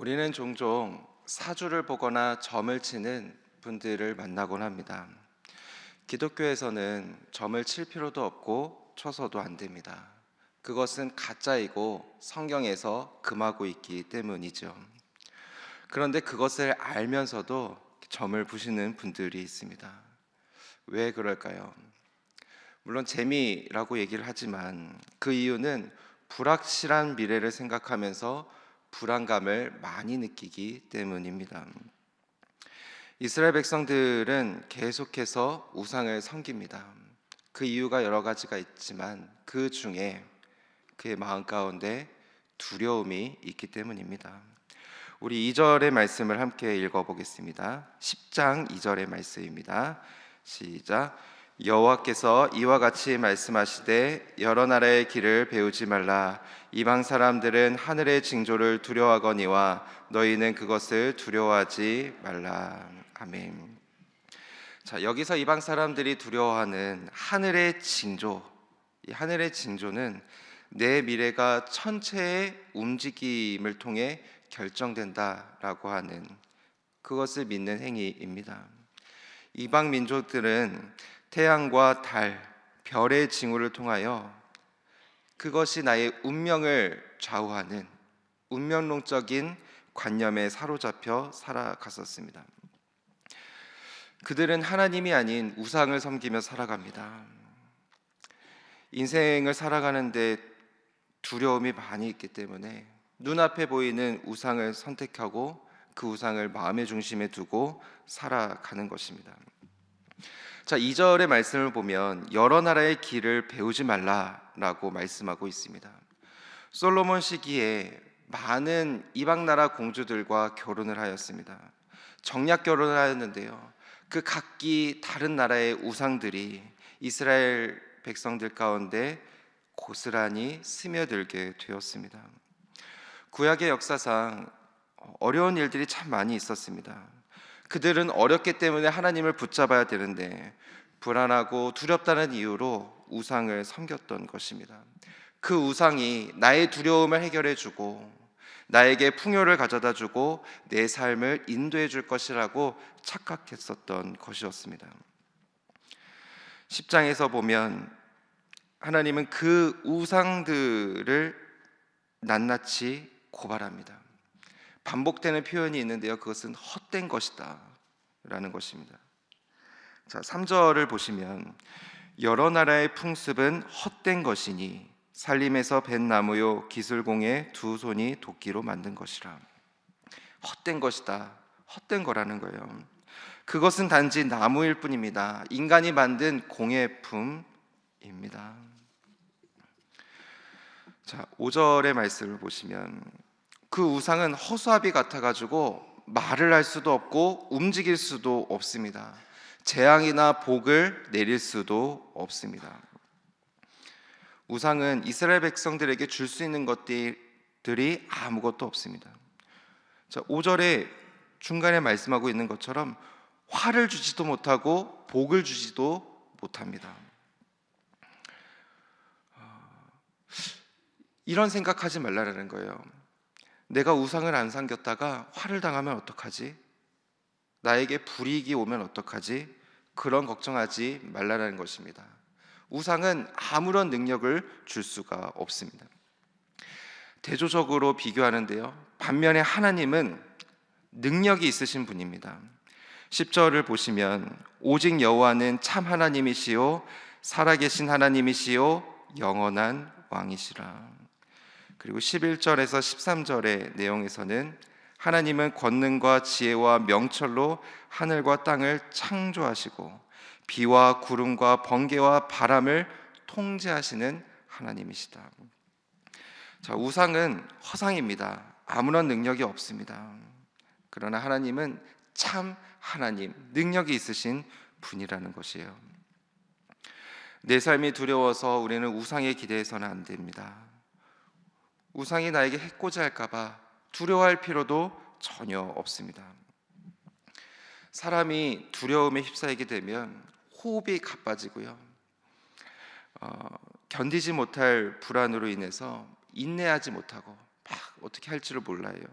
우리는 종종 사주를 보거나 점을 치는 분들을 만나곤 합니다. 기독교에서는 점을 칠 필요도 없고 쳐서도 안 됩니다. 그것은 가짜이고 성경에서 금하고 있기 때문이죠. 그런데 그것을 알면서도 점을 부시는 분들이 있습니다. 왜 그럴까요? 물론 재미라고 얘기를 하지만 그 이유는 불확실한 미래를 생각하면서 불안감을 많이 느끼기 때문입니다. 이스라엘 백성들은 계속해서 우상을 섬깁니다. 그 이유가 여러 가지가 있지만 그 중에 그의 마음 가운데 두려움이 있기 때문입니다. 우리 2절의 말씀을 함께 읽어보겠습니다. 10장 2절의 말씀입니다. 시작. 여호와께서 이와 같이 말씀하시되 여러 나라의 길을 배우지 말라. 이방 사람들은 하늘의 징조를 두려워하거니와 너희는 그것을 두려워하지 말라. 아멘. 자, 여기서 이방 사람들이 두려워하는 하늘의 징조, 이 하늘의 징조는 내 미래가 천체의 움직임을 통해 결정된다라고 하는 그것을 믿는 행위입니다. 이방 민족들은 태양과 달, 별의 징후를 통하여 그것이 나의 운명을 좌우하는 운명론적인 관념에 사로잡혀 살아갔었습니다. 그들은 하나님이 아닌 우상을 섬기며 살아갑니다. 인생을 살아가는데 두려움이 많이 있기 때문에 눈앞에 보이는 우상을 선택하고 그 우상을 마음의 중심에 두고 살아가는 것입니다. 자, 2절의 말씀을 보면 여러 나라의 길을 배우지 말라라고 말씀하고 있습니다. 솔로몬 시기에 많은 이방 나라 공주들과 결혼을 하였습니다. 정략 결혼을 하였는데요, 그 각기 다른 나라의 우상들이 이스라엘 백성들 가운데 고스란히 스며들게 되었습니다. 구약의 역사상 어려운 일들이 참 많이 있었습니다. 그들은 어렵기 때문에 하나님을 붙잡아야 되는데 불안하고 두렵다는 이유로 우상을 섬겼던 것입니다. 그 우상이 나의 두려움을 해결해 주고 나에게 풍요를 가져다 주고 내 삶을 인도해 줄 것이라고 착각했었던 것이었습니다. 10장에서 보면 하나님은 그 우상들을 낱낱이 고발합니다. 반복되는 표현이 있는데요, 그것은 헛된 것이다 라는 것입니다. 자, 3절을 보시면 여러 나라의 풍습은 헛된 것이니 살림에서 벤 나무요 기술공의 두 손이 도끼로 만든 것이라. 헛된 것이다, 헛된 거라는 거예요. 그것은 단지 나무일 뿐입니다. 인간이 만든 공예품입니다. 자, 5절의 말씀을 보시면 그 우상은 허수아비 같아가지고 말을 할 수도 없고 움직일 수도 없습니다. 재앙이나 복을 내릴 수도 없습니다. 우상은 이스라엘 백성들에게 줄 수 있는 것들이 아무것도 없습니다. 자, 5절에 중간에 말씀하고 있는 것처럼 화를 주지도 못하고 복을 주지도 못합니다. 이런 생각하지 말라는 거예요. 내가 우상을 안 섬겼다가 화를 당하면 어떡하지? 나에게 불이익이 오면 어떡하지? 그런 걱정하지 말라는 것입니다. 우상은 아무런 능력을 줄 수가 없습니다. 대조적으로 비교하는데요, 반면에 하나님은 능력이 있으신 분입니다. 10절을 보시면 오직 여호와는 참 하나님이시요 살아계신 하나님이시요 영원한 왕이시라. 그리고 11절에서 13절의 내용에서는 하나님은 권능과 지혜와 명철로 하늘과 땅을 창조하시고 비와 구름과 번개와 바람을 통제하시는 하나님이시다. 자, 우상은 허상입니다. 아무런 능력이 없습니다. 그러나 하나님은 참 하나님, 능력이 있으신 분이라는 것이에요. 내 삶이 두려워서 우리는 우상에 기대해서는 안 됩니다. 우상이 나에게 해코지 할까봐 두려워할 필요도 전혀 없습니다. 사람이 두려움에 휩싸이게 되면 호흡이 가빠지고요, 견디지 못할 불안으로 인해서 인내하지 못하고 막 어떻게 할지를 몰라요.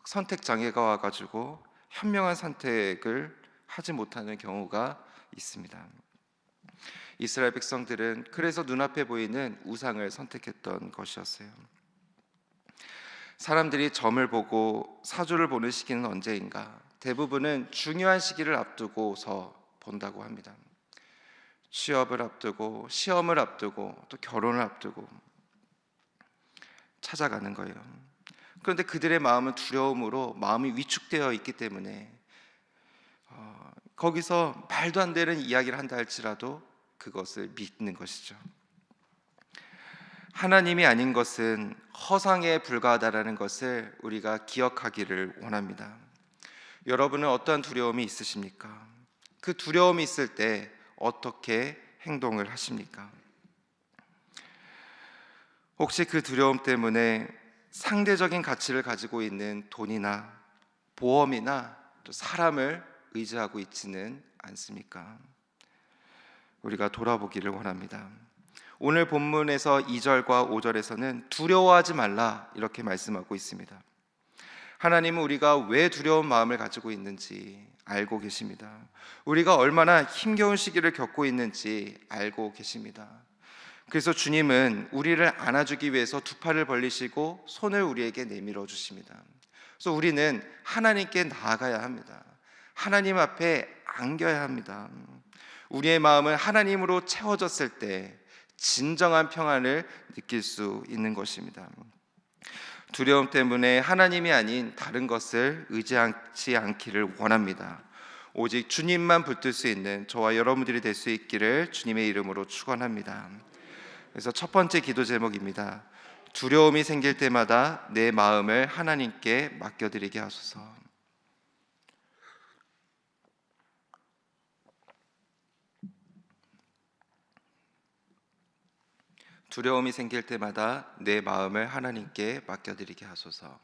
선택 장애가 와가지고 현명한 선택을 하지 못하는 경우가 있습니다. 이스라엘 백성들은 그래서 눈앞에 보이는 우상을 선택했던 것이었어요. 사람들이 점을 보고 사주를 보는 시기는 언제인가? 대부분은 중요한 시기를 앞두고서 본다고 합니다. 취업을 앞두고, 시험을 앞두고, 또 결혼을 앞두고 찾아가는 거예요. 그런데 그들의 마음은 두려움으로 마음이 위축되어 있기 때문에 거기서 말도 안 되는 이야기를 한다 할지라도 그것을 믿는 것이죠. 하나님이 아닌 것은 허상에 불과하다라는 것을 우리가 기억하기를 원합니다. 여러분은 어떠한 두려움이 있으십니까? 그 두려움이 있을 때 어떻게 행동을 하십니까? 혹시 그 두려움 때문에 상대적인 가치를 가지고 있는 돈이나 보험이나 또 사람을 의지하고 있지는 않습니까? 우리가 돌아보기를 원합니다. 오늘 본문에서 2절과 5절에서는 두려워하지 말라 이렇게 말씀하고 있습니다. 하나님은 우리가 왜 두려운 마음을 가지고 있는지 알고 계십니다. 우리가 얼마나 힘겨운 시기를 겪고 있는지 알고 계십니다. 그래서 주님은 우리를 안아주기 위해서 두 팔을 벌리시고 손을 우리에게 내밀어 주십니다. 그래서 우리는 하나님께 나아가야 합니다. 하나님 앞에 안겨야 합니다. 우리의 마음은 하나님으로 채워졌을 때 진정한 평안을 느낄 수 있는 것입니다. 두려움 때문에 하나님이 아닌 다른 것을 의지하지 않기를 원합니다. 오직 주님만 붙들 수 있는 저와 여러분들이 될 수 있기를 주님의 이름으로 축원합니다. 그래서 첫 번째 기도 제목입니다. 두려움이 생길 때마다 내 마음을 하나님께 맡겨드리게 하소서. 두려움이 생길 때마다 내 마음을 하나님께 맡겨드리게 하소서.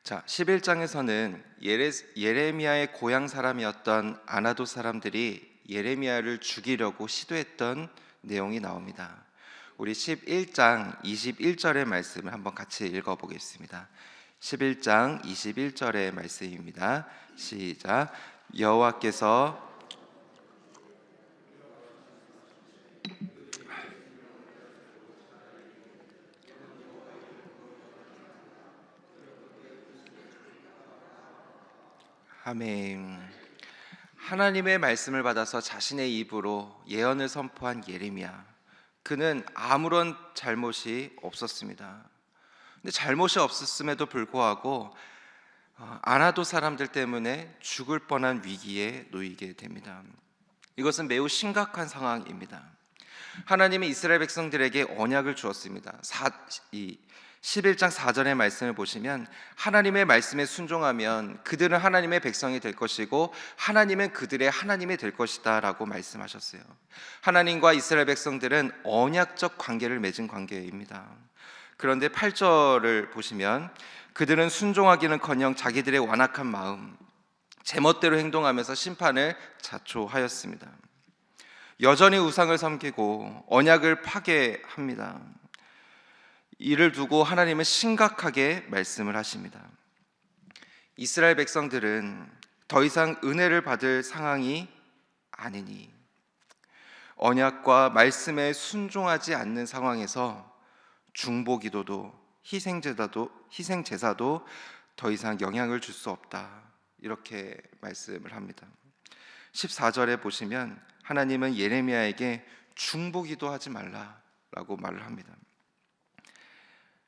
자, 11장에서는 예레미야의 고향 사람이었던 아나도 사람들이 예레미야를 죽이려고 시도했던 내용이 나옵니다. 우리 11장 21절의 말씀을 한번 같이 읽어보겠습니다. 11장 21절의 말씀입니다. 시작. 여호와께서 아멘. 하나님의 말씀을 받아서 자신의 입으로 예언을 선포한 예레미야. 그는 아무런 잘못이 없었습니다. 근데 잘못이 없었음에도 불구하고 아나도 사람들 때문에 죽을 뻔한 위기에 놓이게 됩니다. 이것은 매우 심각한 상황입니다. 하나님이 이스라엘 백성들에게 언약을 주었습니다. 11장 4절의 말씀을 보시면 하나님의 말씀에 순종하면 그들은 하나님의 백성이 될 것이고 하나님은 그들의 하나님이 될 것이다 라고 말씀하셨어요. 하나님과 이스라엘 백성들은 언약적 관계를 맺은 관계입니다. 그런데 8절을 보시면 그들은 순종하기는커녕 자기들의 완악한 마음, 제멋대로 행동하면서 심판을 자초하였습니다. 여전히 우상을 섬기고 언약을 파괴합니다. 이를 두고 하나님은 심각하게 말씀을 하십니다. 이스라엘 백성들은 더 이상 은혜를 받을 상황이 아니니 언약과 말씀에 순종하지 않는 상황에서 중보기도도 희생제사도 더 이상 영향을 줄 수 없다 이렇게 말씀을 합니다. 14절에 보시면 하나님은 예레미야에게 중보기도 하지 말라라고 말을 합니다.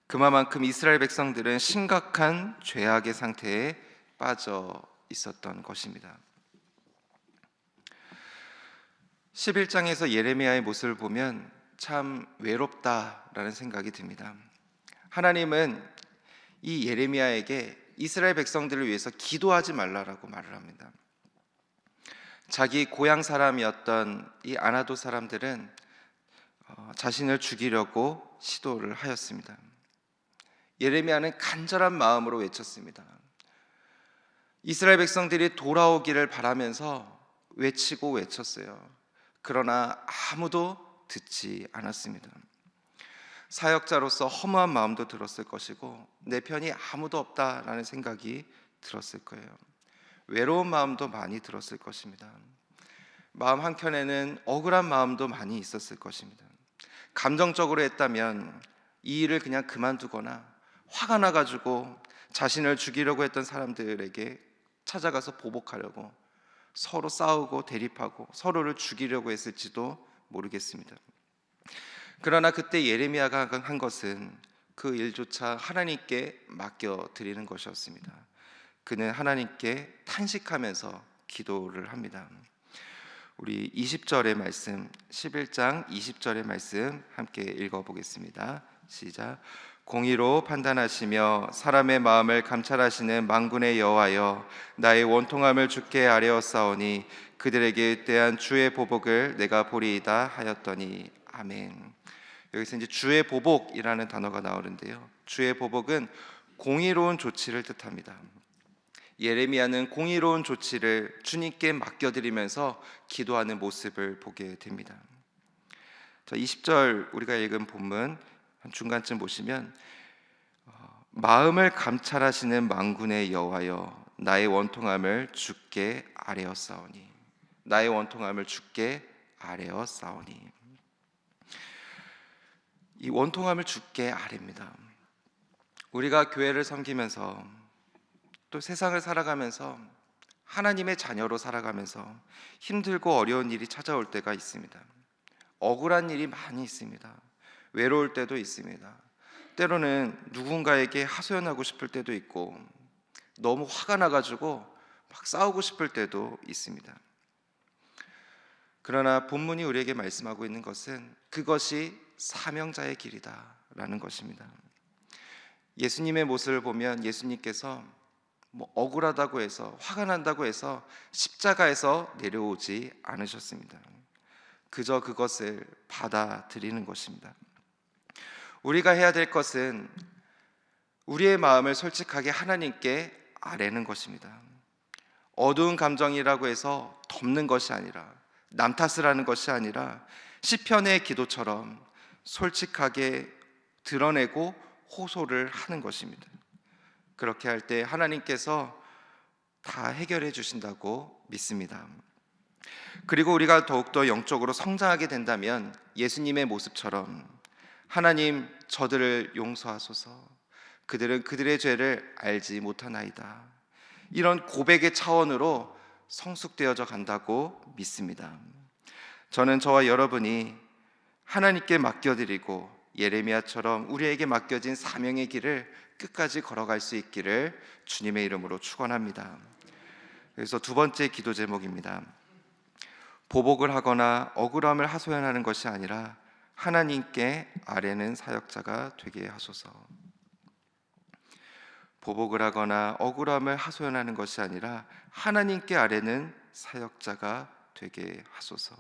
그만큼 이스라엘 백성들은 심각한 죄악의 상태에 빠져 있었던 것입니다. 11장에서 예레미야의 모습을 보면 참 외롭다라는 생각이 듭니다. 하나님은 이 예레미야에게 이스라엘 백성들을 위해서 기도하지 말라라고 말을 합니다. 자기 고향 사람이었던 이 아나도 사람들은 자신을 죽이려고 시도를 하였습니다. 예레미야는 간절한 마음으로 외쳤습니다. 이스라엘 백성들이 돌아오기를 바라면서 외치고 외쳤어요. 그러나 아무도 듣지 않았습니다. 사역자로서 허무한 마음도 들었을 것이고 내 편이 아무도 없다라는 생각이 들었을 거예요. 외로운 마음도 많이 들었을 것입니다. 마음 한켠에는 억울한 마음도 많이 있었을 것입니다. 감정적으로 했다면 이 일을 그냥 그만두거나 화가 나가지고 자신을 죽이려고 했던 사람들에게 찾아가서 보복하려고 서로 싸우고 대립하고 서로를 죽이려고 했을지도 모르겠습니다. 그러나 그때 예레미야가 한 것은 그 일조차 하나님께 맡겨드리는 것이었습니다. 그는 하나님께 탄식하면서 기도를 합니다. 우리 20절의 말씀, 11장 20절의 말씀 함께 읽어보겠습니다. 시작. 공의로 판단하시며 사람의 마음을 감찰하시는 만군의 여호와여, 나의 원통함을 주께 아뢰었사오니 그들에게 대한 주의 보복을 내가 보리이다 하였더니. 아멘. 여기서 이제 주의 보복이라는 단어가 나오는데요, 주의 보복은 공의로운 조치를 뜻합니다. 예레미야는 공의로운 조치를 주님께 맡겨드리면서 기도하는 모습을 보게 됩니다. 자, 20절 우리가 읽은 본문 한 중간쯤 보시면 마음을 감찰하시는 만군의 여호와여, 나의 원통함을 주께 아뢰었사오니. 나의 원통함을 주께 아뢰었사오니. 이 원통함을 주께 아뢰입니다. 우리가 교회를 섬기면서 또 세상을 살아가면서 하나님의 자녀로 살아가면서 힘들고 어려운 일이 찾아올 때가 있습니다. 억울한 일이 많이 있습니다. 외로울 때도 있습니다. 때로는 누군가에게 하소연하고 싶을 때도 있고 너무 화가 나가지고 막 싸우고 싶을 때도 있습니다. 그러나 본문이 우리에게 말씀하고 있는 것은 그것이 사명자의 길이다 라는 것입니다. 예수님의 모습을 보면 예수님께서 억울하다고 해서 화가 난다고 해서 십자가에서 내려오지 않으셨습니다. 그저 그것을 받아들이는 것입니다. 우리가 해야 될 것은 우리의 마음을 솔직하게 하나님께 아뢰는 것입니다. 어두운 감정이라고 해서 덮는 것이 아니라, 남 탓을 하는 것이 아니라 시편의 기도처럼 솔직하게 드러내고 호소를 하는 것입니다. 그렇게 할 때 하나님께서 다 해결해 주신다고 믿습니다. 그리고 우리가 더욱더 영적으로 성장하게 된다면 예수님의 모습처럼 하나님, 저들을 용서하소서, 그들은 그들의 죄를 알지 못하나이다, 이런 고백의 차원으로 성숙되어져 간다고 믿습니다. 저는 저와 여러분이 하나님께 맡겨드리고 예레미야처럼 우리에게 맡겨진 사명의 길을 끝까지 걸어갈 수 있기를 주님의 이름으로 축원합니다. 그래서 두 번째 기도 제목입니다. 보복을 하거나 억울함을 하소연하는 것이 아니라 하나님께 아뢰는 사역자가 되게 하소서. 보복을 하거나 억울함을 하소연하는 것이 아니라 하나님께 아뢰는 사역자가 되게 하소서.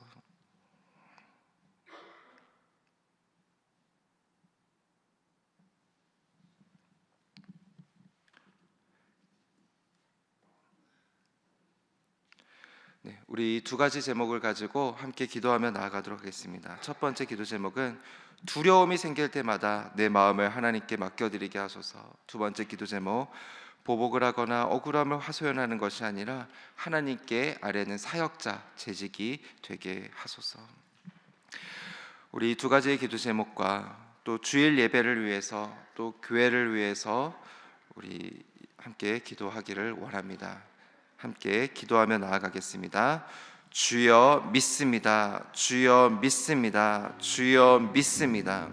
네, 우리 두 가지 제목을 가지고 함께 기도하며 나아가도록 하겠습니다. 첫 번째 기도 제목은 두려움이 생길 때마다 내 마음을 하나님께 맡겨드리게 하소서. 두 번째 기도 제목, 보복을 하거나 억울함을 하소연하는 것이 아니라 하나님께 아뢰는 사역자, 재직이 되게 하소서. 우리 두 가지의 기도 제목과 또 주일 예배를 위해서, 또 교회를 위해서 우리 함께 기도하기를 원합니다. 함께 기도하며 나아가겠습니다. 주여 믿습니다. 주여 믿습니다. 주여 믿습니다.